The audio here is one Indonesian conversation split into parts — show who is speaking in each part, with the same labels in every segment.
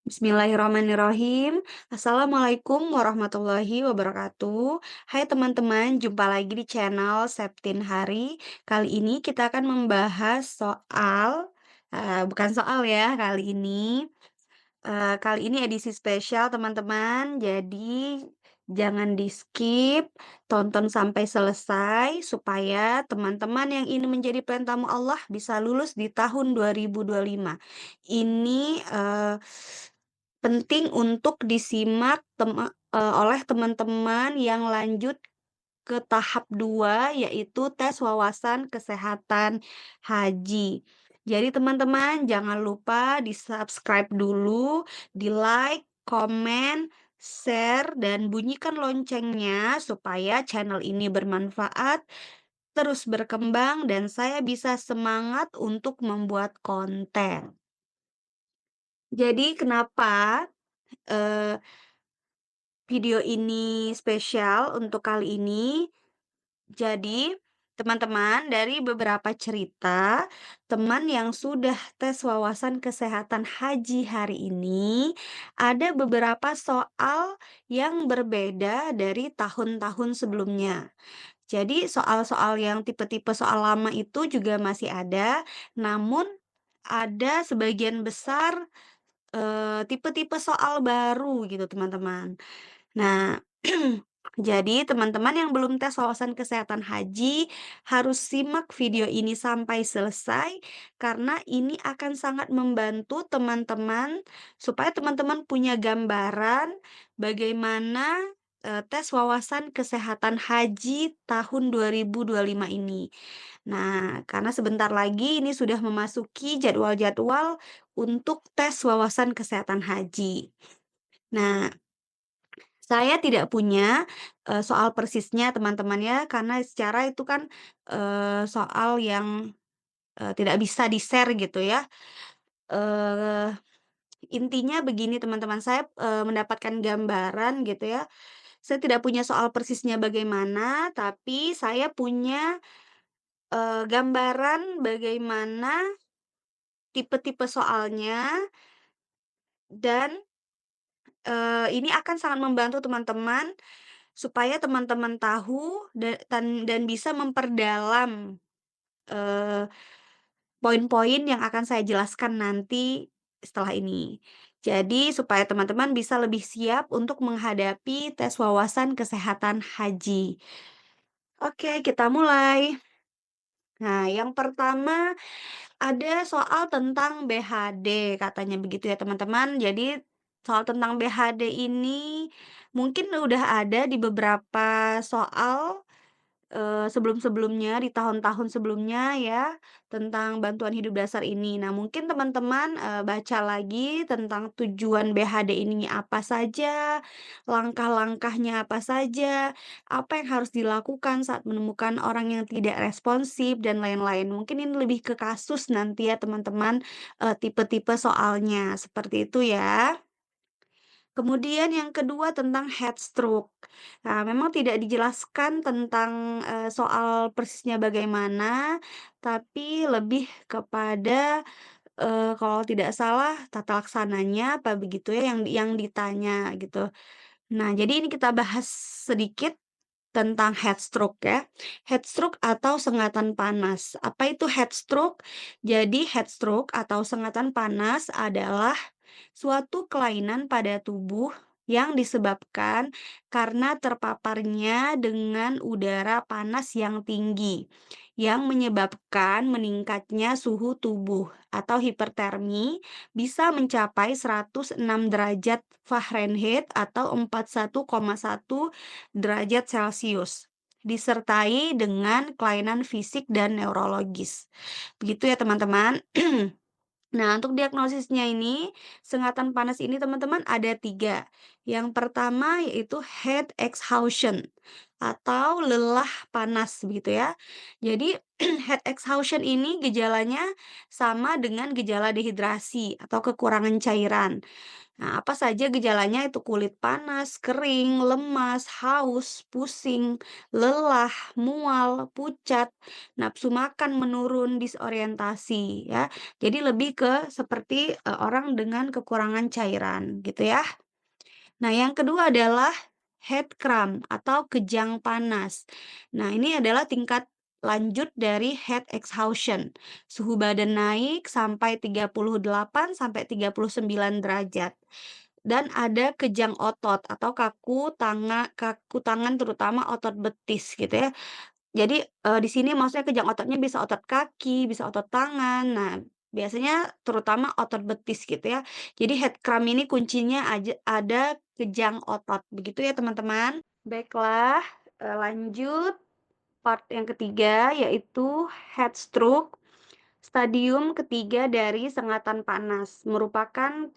Speaker 1: Bismillahirrahmanirrahim. Assalamualaikum warahmatullahi wabarakatuh. Hai teman-teman, jumpa lagi di channel Septin Hari. Kali ini kita akan membahas bukan soal ya, kali ini edisi spesial teman-teman. Jadi jangan di-skip, tonton sampai selesai supaya teman-teman yang ingin menjadi pentamu Allah bisa lulus di tahun 2025. Ini penting untuk disimak oleh teman-teman yang lanjut ke tahap 2 yaitu tes wawasan kesehatan haji. Jadi teman-teman jangan lupa di-subscribe dulu, di-like, komen, share, dan bunyikan loncengnya supaya channel ini bermanfaat, terus berkembang, dan saya bisa semangat untuk membuat konten. Jadi kenapa, eee video ini spesial untuk kali ini. Jadi, teman-teman, dari beberapa cerita teman yang sudah tes wawasan kesehatan haji hari ini, ada beberapa soal yang berbeda dari tahun-tahun sebelumnya. Jadi, soal-soal yang tipe-tipe soal lama itu juga masih ada, namun ada sebagian besar tipe-tipe soal baru gitu, teman-teman. Nah, jadi teman-teman yang belum tes wawasan kesehatan haji harus simak video ini sampai selesai karena ini akan sangat membantu teman-teman supaya teman-teman punya gambaran bagaimana tes wawasan kesehatan haji tahun 2025 ini. Nah, karena sebentar lagi ini sudah memasuki jadwal-jadwal untuk tes wawasan kesehatan haji. Nah, saya tidak punya, soal persisnya teman-teman ya, karena secara itu kan, soal yang, tidak bisa di-share gitu ya. Eee, intinya begini teman-teman, saya, mendapatkan gambaran gitu ya, saya tidak punya soal persisnya bagaimana, tapi saya punya, gambaran bagaimana tipe-tipe soalnya dan, ini akan sangat membantu teman-teman supaya teman-teman tahu dan bisa memperdalam, eee, poin-poin yang akan saya jelaskan nanti setelah ini. Jadi supaya teman-teman bisa lebih siap untuk menghadapi tes wawasan kesehatan haji. Oke, kita mulai. Nah, yang pertama ada soal tentang BHD katanya begitu ya teman-teman. Jadi soal tentang BHD ini mungkin udah ada di beberapa soal, sebelum-sebelumnya, di tahun-tahun sebelumnya ya, tentang bantuan hidup dasar ini. Nah, mungkin teman-teman, baca lagi tentang tujuan BHD ini apa saja, langkah-langkahnya apa saja, apa yang harus dilakukan saat menemukan orang yang tidak responsif, dan lain-lain. Mungkin ini lebih ke kasus nanti ya teman-teman, tipe-tipe soalnya, seperti itu ya. Kemudian yang kedua tentang heat stroke. Nah, memang tidak dijelaskan tentang, soal persisnya bagaimana, tapi lebih kepada, kalau tidak salah tata laksananya apa begitu ya yang ditanya gitu. Nah, jadi ini kita bahas sedikit tentang heat stroke ya. Heat stroke atau sengatan panas. Apa itu heat stroke? Jadi heat stroke atau sengatan panas adalah suatu kelainan pada tubuh yang disebabkan karena terpaparnya dengan udara panas yang tinggi, yang menyebabkan meningkatnya suhu tubuh atau hipertermi bisa mencapai 106 derajat Fahrenheit atau 41,1 derajat Celcius, disertai dengan kelainan fisik dan neurologis. Begitu ya teman-teman. Nah, untuk diagnosisnya ini, sengatan panas ini teman-teman ada 3. Yang pertama yaitu heat exhaustion atau lelah panas begitu ya. Jadi heat exhaustion ini gejalanya sama dengan gejala dehidrasi atau kekurangan cairan. Nah, apa saja gejalanya itu kulit panas, kering, lemas, haus, pusing, lelah, mual, pucat, nafsu makan menurun, disorientasi ya. Jadi lebih ke seperti orang dengan kekurangan cairan gitu ya. Nah, yang kedua adalah head cramp atau kejang panas. Nah, ini adalah tingkat lanjut dari head exhaustion. Suhu badan naik sampai 38 sampai 39 derajat. Dan ada kejang otot atau kaku tangan terutama otot betis gitu ya. Jadi, di sini maksudnya kejang ototnya bisa otot kaki, bisa otot tangan. Nah, biasanya terutama otot betis gitu ya. Jadi head cramp ini kuncinya ada kejang otot, begitu ya teman-teman. Baiklah, lanjut part yang ketiga yaitu heat stroke. Stadium ketiga dari sengatan panas merupakan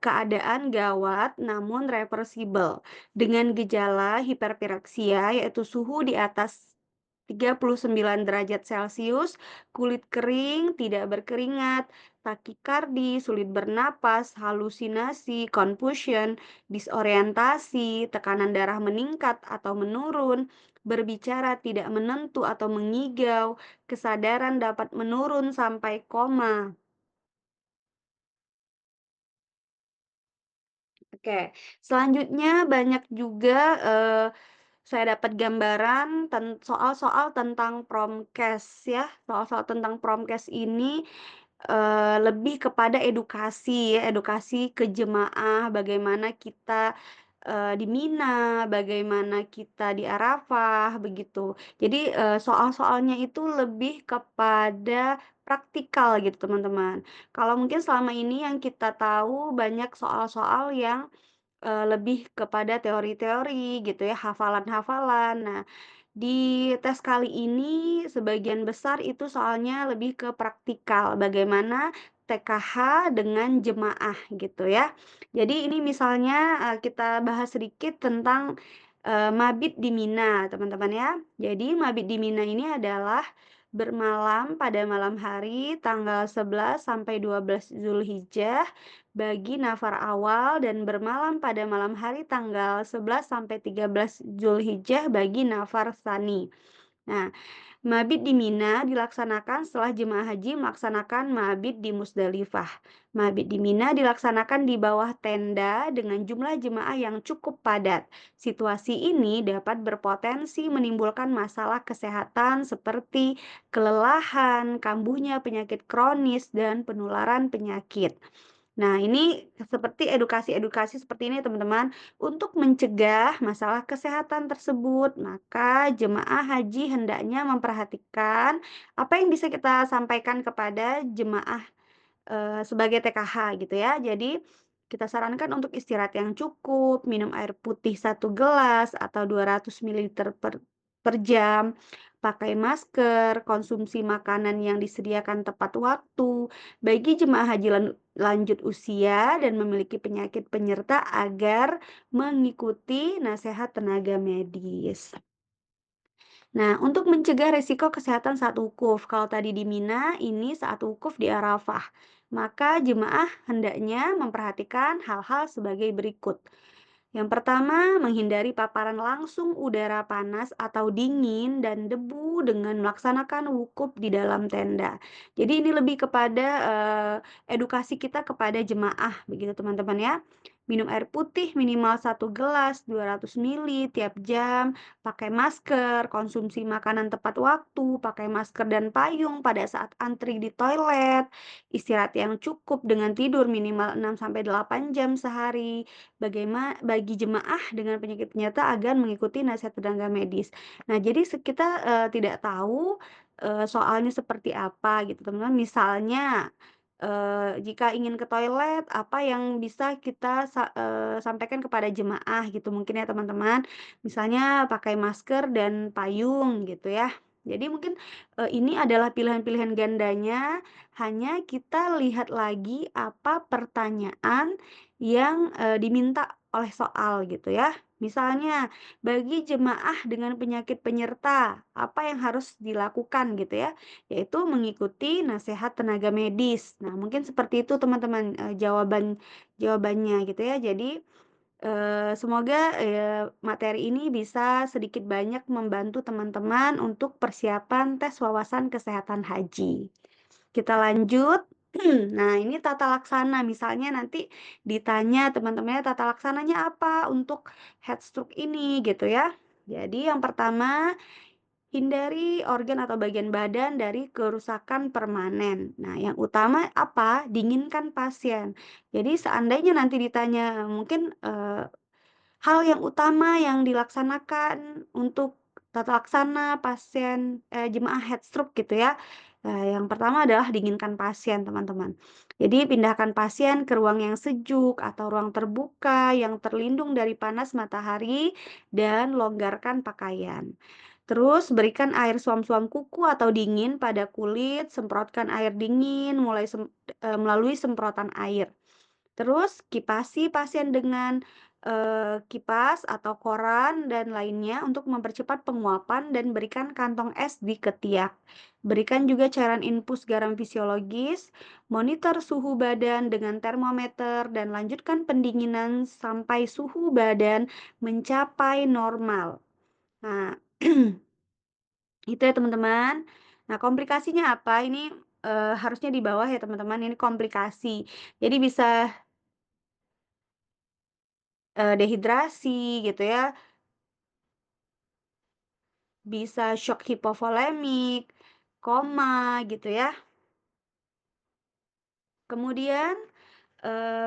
Speaker 1: keadaan gawat namun reversibel dengan gejala hiperpiraksia yaitu suhu di atas 39 derajat Celcius, kulit kering, tidak berkeringat, takikardi, sulit bernapas, halusinasi, confusion, disorientasi, tekanan darah meningkat atau menurun, berbicara tidak menentu atau mengigau, kesadaran dapat menurun sampai koma. Oke, selanjutnya banyak juga, saya dapat gambaran soal-soal tentang Promkes ya. Soal-soal tentang Promkes ini, lebih kepada edukasi ya, edukasi ke jemaah, bagaimana kita, di Mina, bagaimana kita di Arafah, begitu. Jadi, soal-soalnya itu lebih kepada praktikal gitu, teman-teman. Kalau mungkin selama ini yang kita tahu banyak soal-soal yang lebih kepada teori-teori gitu ya, hafalan-hafalan. Nah, di tes kali ini sebagian besar itu soalnya lebih ke praktikal, bagaimana TKH dengan jemaah gitu ya. Jadi ini misalnya, kita bahas sedikit tentang, mabit di Mina, teman-teman ya. Jadi mabit di Mina ini adalah bermalam pada malam hari tanggal 11 sampai 12 Zulhijjah bagi nafar awal dan bermalam pada malam hari tanggal 11 sampai 13 Zulhijjah bagi nafar tsani. Nah, mabit di Mina dilaksanakan setelah jemaah haji melaksanakan mabit di Musdalifah. Mabit di Mina dilaksanakan di bawah tenda dengan jumlah jemaah yang cukup padat. Situasi ini dapat berpotensi menimbulkan masalah kesehatan seperti kelelahan, kambuhnya penyakit kronis, dan penularan penyakit. Nah, ini seperti edukasi-edukasi seperti ini teman-teman, untuk mencegah masalah kesehatan tersebut, maka jemaah haji hendaknya memperhatikan apa yang bisa kita sampaikan kepada jemaah sebagai TKH gitu ya. Jadi, kita sarankan untuk istirahat yang cukup, minum air putih 1 gelas atau 200 mililiter per jam, pakai masker, konsumsi makanan yang disediakan tepat waktu. Bagi jemaah haji lanjut usia dan memiliki penyakit penyerta agar mengikuti nasihat tenaga medis. Nah, untuk mencegah risiko kesehatan saat wukuf, kalau tadi di Mina, ini saat wukuf di Arafah, maka jemaah hendaknya memperhatikan hal-hal sebagai berikut. Yang pertama, menghindari paparan langsung udara panas atau dingin dan debu dengan melaksanakan wukuf di dalam tenda. Jadi ini lebih kepada edukasi kita kepada jemaah, begitu teman-teman ya. Minum air putih minimal 1 gelas, 200 mili tiap jam, pakai masker, konsumsi makanan tepat waktu, pakai masker dan payung pada saat antri di toilet, istirahat yang cukup dengan tidur minimal 6 sampai 8 jam sehari. Bagi jemaah dengan penyakit penyerta agar mengikuti nasihat tenaga medis. Nah, jadi kita, tidak tahu, soalnya seperti apa gitu, teman-teman. Misalnya, jika ingin ke toilet, apa yang bisa kita sampaikan kepada jemaah gitu mungkin ya, teman-teman. Misalnya pakai masker dan payung gitu ya. Jadi mungkin, ini adalah pilihan-pilihan gandanya, hanya kita lihat lagi apa pertanyaan yang, diminta oleh soal gitu ya. Misalnya, bagi jemaah dengan penyakit penyerta, apa yang harus dilakukan gitu ya? Yaitu mengikuti nasihat tenaga medis. Nah, mungkin seperti itu teman-teman, jawabannya gitu ya. Jadi, semoga, materi ini bisa sedikit banyak membantu teman-teman untuk persiapan tes wawasan kesehatan haji. Kita lanjut. Nah, ini tata laksana, misalnya nanti ditanya teman-temannya tata laksananya apa untuk headstroke ini gitu ya. Jadi yang pertama, hindari organ atau bagian badan dari kerusakan permanen. Nah, yang utama apa? Dinginkan pasien. Jadi seandainya nanti ditanya mungkin, hal yang utama yang dilaksanakan untuk tata laksana pasien jemaah headstroke gitu ya, yang pertama adalah dinginkan pasien, teman-teman. Jadi pindahkan pasien ke ruang yang sejuk atau ruang terbuka yang terlindung dari panas matahari dan longgarkan pakaian. Terus berikan air suam-suam kuku atau dingin pada kulit, semprotkan air dingin melalui semprotan air. Terus kipasi pasien dengan, kipas atau koran dan lainnya untuk mempercepat penguapan dan berikan kantong es di ketiak. Berikan juga cairan infus garam fisiologis, monitor suhu badan dengan termometer, dan lanjutkan pendinginan sampai suhu badan mencapai normal. Nah, itu ya teman-teman. Nah, komplikasinya apa? Ini, harusnya di bawah ya teman-teman, ini komplikasi. Jadi bisa dehidrasi gitu ya, bisa syok hipovolemik, koma gitu ya. Kemudian,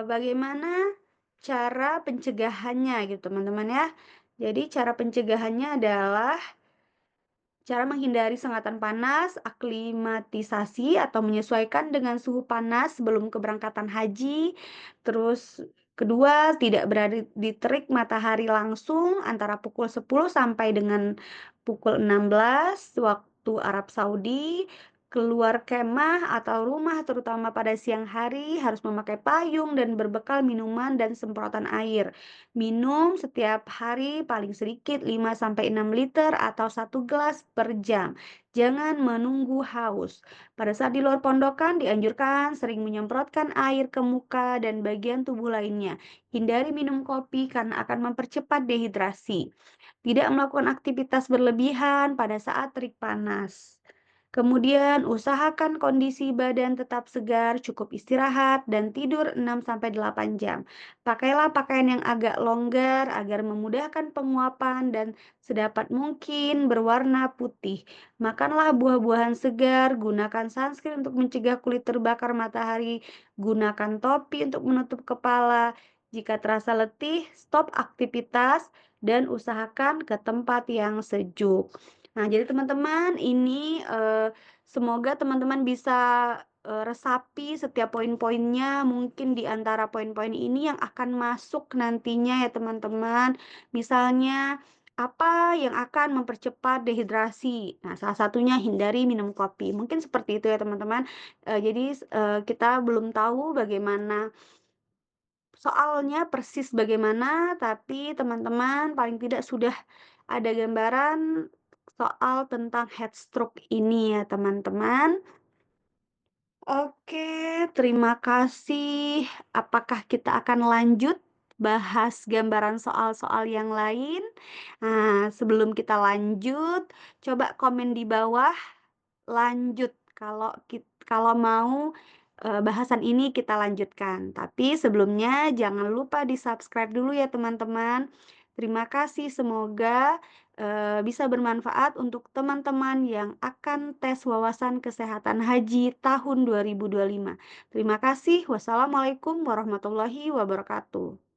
Speaker 1: bagaimana cara pencegahannya gitu teman-teman ya. Jadi cara pencegahannya adalah cara menghindari sengatan panas, aklimatisasi atau menyesuaikan dengan suhu panas sebelum keberangkatan haji. Terus kedua, tidak berada di terik matahari langsung antara pukul 10 sampai dengan pukul 16 waktu Arab Saudi. Keluar kemah atau rumah terutama pada siang hari harus memakai payung dan berbekal minuman dan semprotan air. Minum setiap hari paling sedikit 5 sampai 6 liter atau 1 gelas per jam. Jangan menunggu haus. Pada saat di luar pondokan dianjurkan sering menyemprotkan air ke muka dan bagian tubuh lainnya. Hindari minum kopi karena akan mempercepat dehidrasi. Tidak melakukan aktivitas berlebihan pada saat terik panas. Kemudian usahakan kondisi badan tetap segar, cukup istirahat, dan tidur 6 sampai 8 jam. Pakailah pakaian yang agak longgar agar memudahkan penguapan dan sedapat mungkin berwarna putih. Makanlah buah-buahan segar, gunakan sunscreen untuk mencegah kulit terbakar matahari, gunakan topi untuk menutup kepala. Jika terasa letih, stop aktivitas dan usahakan ke tempat yang sejuk. Nah, jadi teman-teman ini semoga teman-teman bisa resapi setiap poin-poinnya, mungkin di antara poin-poin ini yang akan masuk nantinya ya teman-teman. Misalnya apa yang akan mempercepat dehidrasi? Nah, salah satunya hindari minum kopi. Mungkin seperti itu ya teman-teman. Jadi kita belum tahu bagaimana soalnya persis bagaimana, tapi teman-teman paling tidak sudah ada gambaran soal tentang headstroke ini ya teman-teman. Oke, terima kasih. Apakah kita akan lanjut bahas gambaran soal-soal yang lain? Nah, sebelum kita lanjut, coba komen di bawah lanjut kalau mau, bahasan ini kita lanjutkan. Tapi sebelumnya jangan lupa di-subscribe dulu ya teman-teman. Terima kasih, semoga, bisa bermanfaat untuk teman-teman yang akan tes wawasan kesehatan haji tahun 2025. Terima kasih. Wassalamualaikum warahmatullahi wabarakatuh.